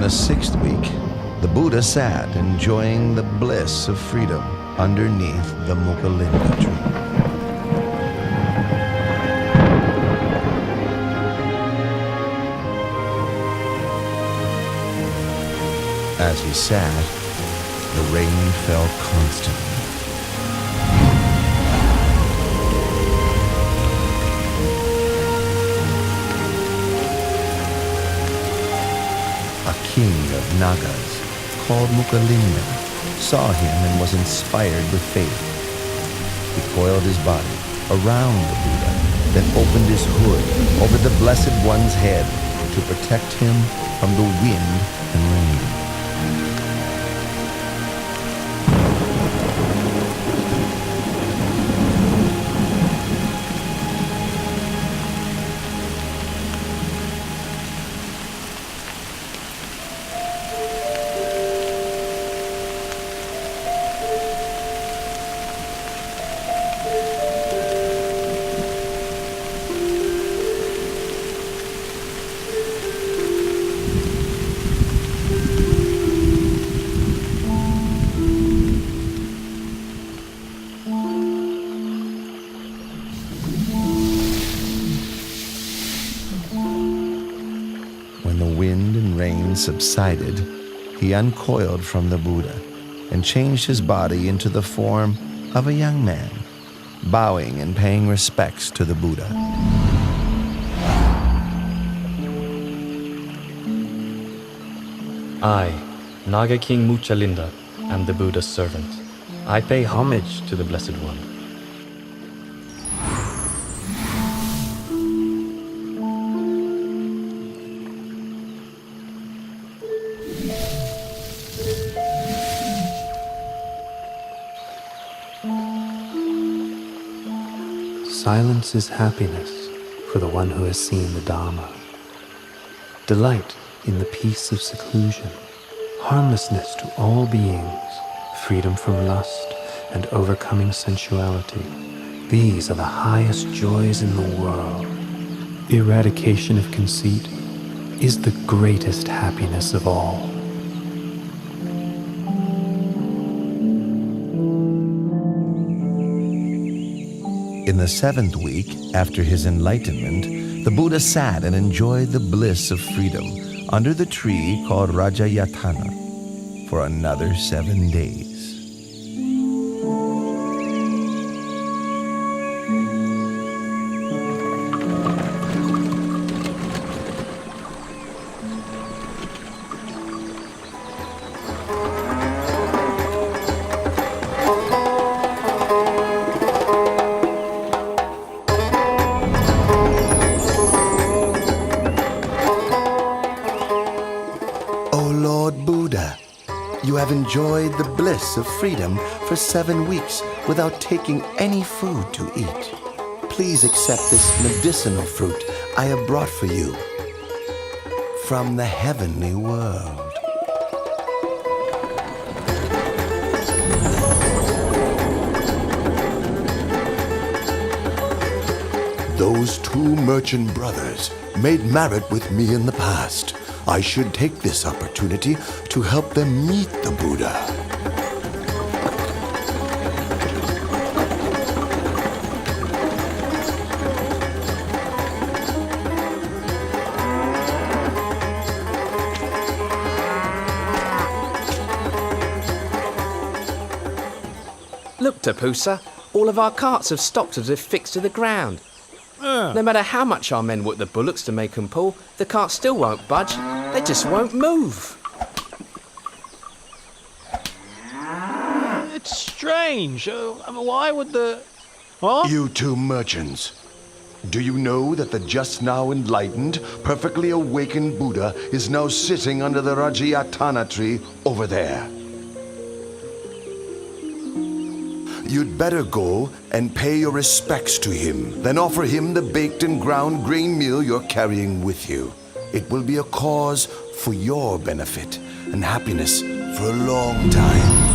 the sixth week, the Buddha sat enjoying the bliss of freedom underneath the Mukalinda tree. As he sat, the rain fell constantly. A king of Nagas, called Mukalinda, saw him and was inspired with faith. He coiled his body around the Buddha, then opened his hood over the Blessed One's head to protect him from the wind and rain. When the wind and rain subsided, he uncoiled from the Buddha and changed his body into the form of a young man, bowing and paying respects to the Buddha. I, Naga King Muchalinda, am the Buddha's servant. I pay homage to the Blessed One. Silence is happiness for the one who has seen the Dharma. Delight in the peace of seclusion, harmlessness to all beings, freedom from lust, and overcoming sensuality. These are the highest joys in the world. Eradication of conceit is the greatest happiness of all. In the seventh week, after his enlightenment, the Buddha sat and enjoyed the bliss of freedom under the tree called Rajayatana for another 7 days. You have enjoyed the bliss of freedom for 7 weeks without taking any food to eat. Please accept this medicinal fruit I have brought for you from the heavenly world. Those 2 merchant brothers made merit with me in the past. I should take this opportunity to help them meet the Buddha. Look, Tapusa, all of our carts have stopped as if fixed to the ground. No matter how much our men work the bullocks to make them pull, the carts still won't budge. They just won't move. It's strange. Why would the... Huh? You 2 merchants, do you know that the just now enlightened, perfectly awakened Buddha is now sitting under the Rajayatana tree over there? You'd better go and pay your respects to him, then offer him the baked and ground grain meal you're carrying with you. It will be a cause for your benefit and happiness for a long time.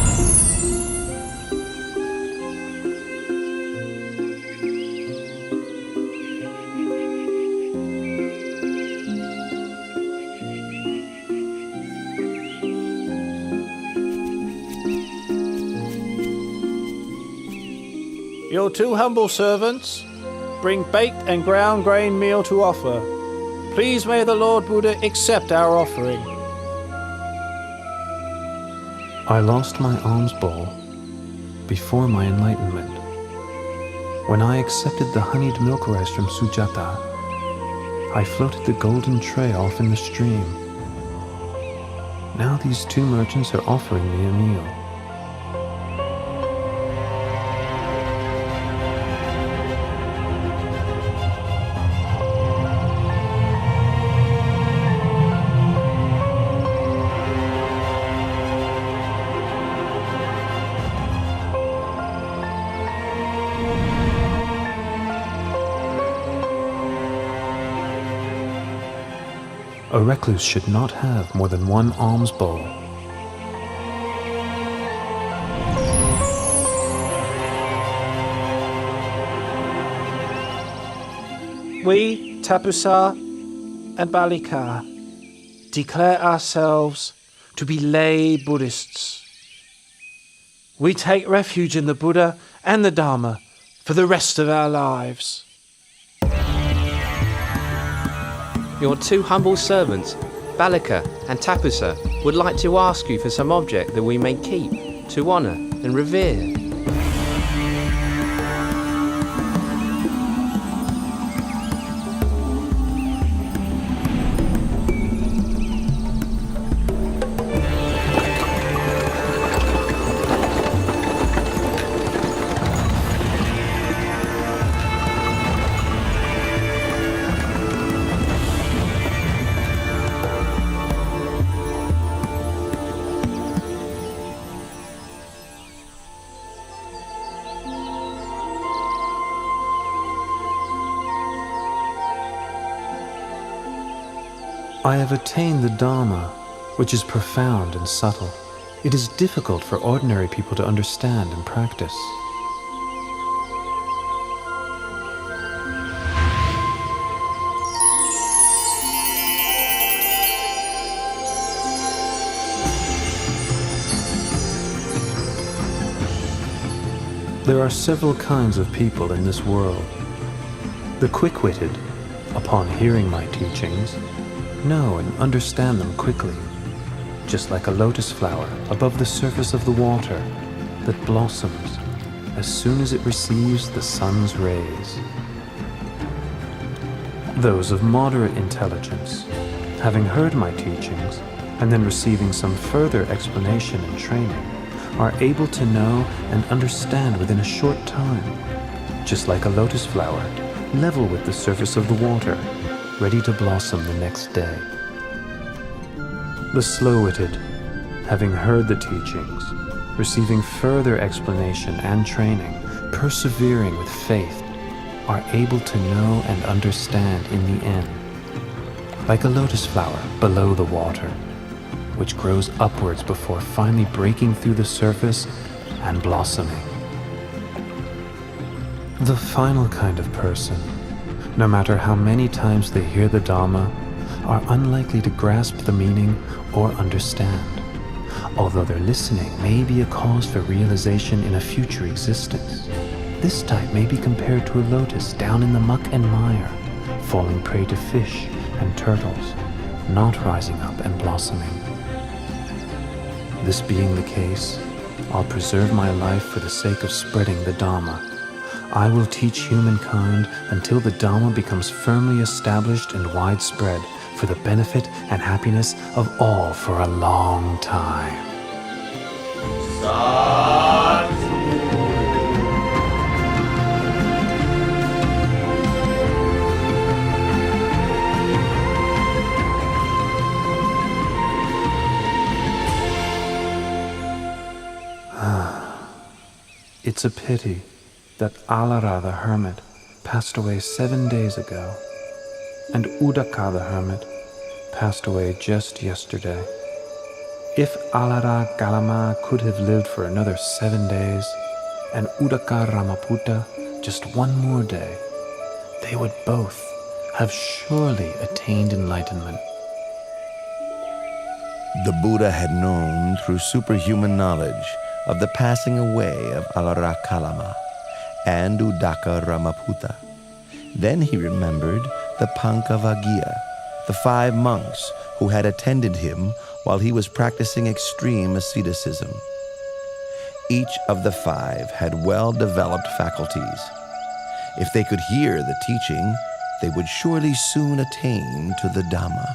Your two humble servants bring baked and ground grain meal to offer. Please may the Lord Buddha accept our offering. I lost my alms bowl before my enlightenment. When I accepted the honeyed milk rice from Sujata, I floated the golden tray off in the stream. Now these two merchants are offering me a meal. A recluse should not have more than one alms bowl. We, Tapusa and Balika, declare ourselves to be lay Buddhists. We take refuge in the Buddha and the Dharma for the rest of our lives. Your two humble servants, Balika and Tapusa, would like to ask you for some object that we may keep, to honour and revere. I have attained the Dharma, which is profound and subtle. It is difficult for ordinary people to understand and practice. There are several kinds of people in this world. The quick-witted, upon hearing my teachings, know and understand them quickly, just like a lotus flower above the surface of the water that blossoms as soon as it receives the sun's rays. Those of moderate intelligence, having heard my teachings and then receiving some further explanation and training, are able to know and understand within a short time, just like a lotus flower level with the surface of the water, ready to blossom the next day. The slow-witted, having heard the teachings, receiving further explanation and training, persevering with faith, are able to know and understand in the end, like a lotus flower below the water, which grows upwards before finally breaking through the surface and blossoming. The final kind of person, no matter how many times they hear the Dhamma, are unlikely to grasp the meaning or understand, although their listening may be a cause for realization in a future existence. This type may be compared to a lotus down in the muck and mire, falling prey to fish and turtles, not rising up and blossoming. This being the case, I'll preserve my life for the sake of spreading the Dhamma. I will teach humankind until the Dhamma becomes firmly established and widespread for the benefit and happiness of all for a long time. It's a pity that Alara the hermit passed away 7 days ago, and Udaka the hermit passed away just yesterday. If Alara Galama could have lived for another 7 days, and Udaka Ramaputta just one more day, they would both have surely attained enlightenment. The Buddha had known through superhuman knowledge of the passing away of Alara Kalama, and Udaka Ramaputta. Then he remembered the Pankavagiya, the 5 monks who had attended him while he was practicing extreme asceticism. Each of the 5 had well-developed faculties. If they could hear the teaching, they would surely soon attain to the Dhamma.